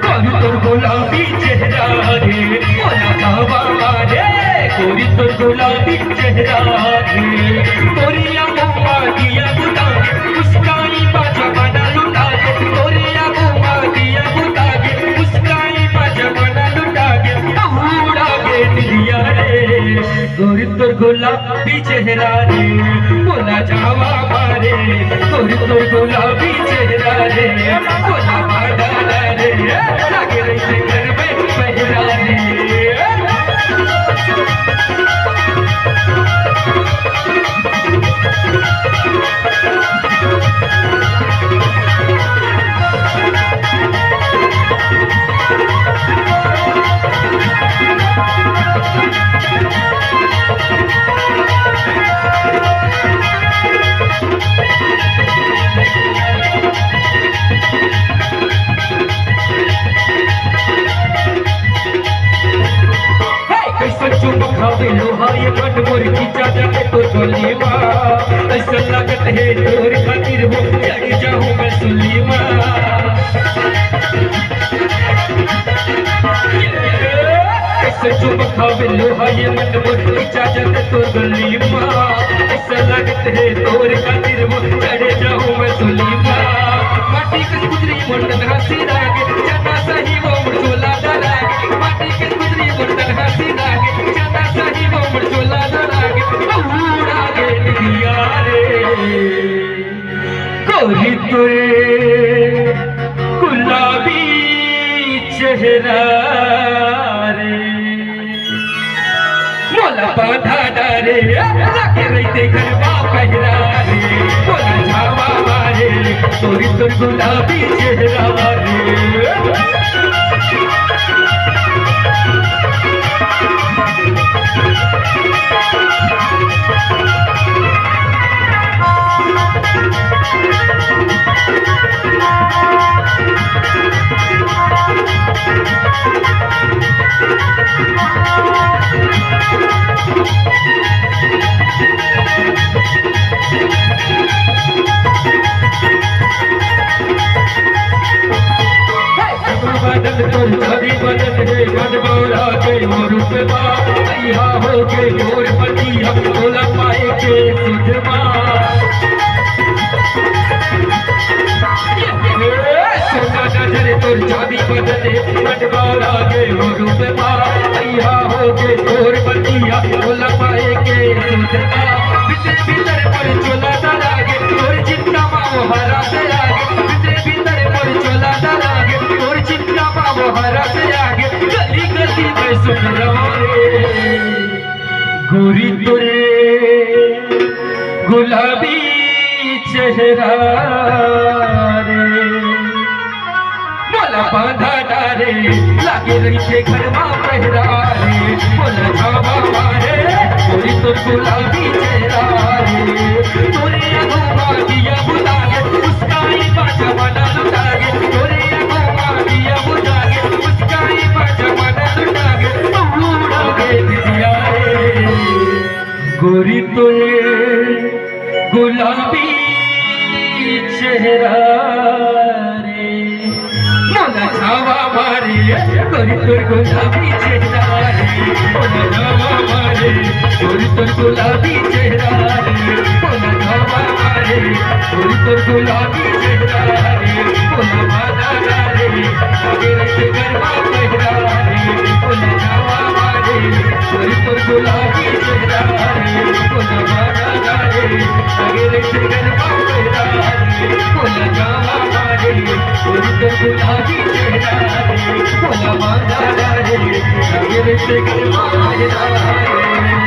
गोरी तोर गुलाबी चेहरा रे मोला छावा मारे गोरी तोर गुलाबी चेहरा रे तोरिया मुआ दिया बुता मुस्काई बाजा बना लुटा के तोरिया मुआ दिया बुता के मुस्काई बाजा बना लुटा के उड़ा के दिया रे गोरी तोर गुलाबी चेहरा रे मोला छावा मारे गोरी तोर गुलाबी चेहरा रे मोला बाड़ा रे लागे रही घर में पहरा रे खावे लोहा ये मन मोर खींचा जाए तो गलीमा ऐसा लागत है तोर खातिर हो चढ़ जाऊं मैं सुलीमा ऐसा चुप खावे लोहा ये मन मोर खींचा जाए तो गलीमा ऐसा लागत है तोर खातिर हो चढ़ जाऊं मैं सुलीमा माटी के कुदरी मुंडन हंसी लागे जना सही वो मुरझोला डरागे माटी के कुदरी मुंडन हंसी लागे जना सही वो मुरझोला डरागे उड़ा के दिया रे गोरी तोरे गुलाबी चेहरा रे मोला बांधा डारे लागे रहते गरबा पहरा रे मोला छावा मारे गोरी तोर गुलाबी चेहरा रे बदन तोर छवि बदन है मन बोला के मोर पे बाया हो के मोर पतिया बोला पाए के सुधमा सोना नजर तोर छवि बदन है मन बोला के मोर पे बाया हो के मोर पतिया बोला पाए के सुधमा भीतर भीतर पर चोला लागे तोर चिंता माओ हरा से आगे भीतर भीतर पर चोला लागे तोर चिंता माओ हरा से आगे गली गली में सुन रहा रे गोरी तोरे गुलाबी चेहरा रे मोला बांधा डारे लागे रही थे घर में पहरा रे मोला छावा मारे गोरी तोर गुलाबी चेहरा रे तोरे अगुआ दिया बुला के मुस्काई बाजा बना लुटा के तोरे अगुआ दिया बुला के मुस्काई बाजा बना लुटा के उड़ा के दिया रे गोरी तोरे गुलाबी चेहरा रे मोला छावा मारे गोरी तोर गुलाबी चेहरा रे मोला छावा मारे गोरी तोर गुलाबी चेहरा रे मोला छावा मारे गोरी तोर गुलाबी चेहरा रे मोला बाधा रे आगे रखे गरबा पहरा रे मोला छावा मारे गोरी तोर गुलाबी चेहरा रे मोला बाधा रे आगे रखे गरबा पहरा रे मोला छावा मारे गोरी तोर गुलाबी चेहरा रे मोला बाधा रे आगे रखे गरबा पहरा रे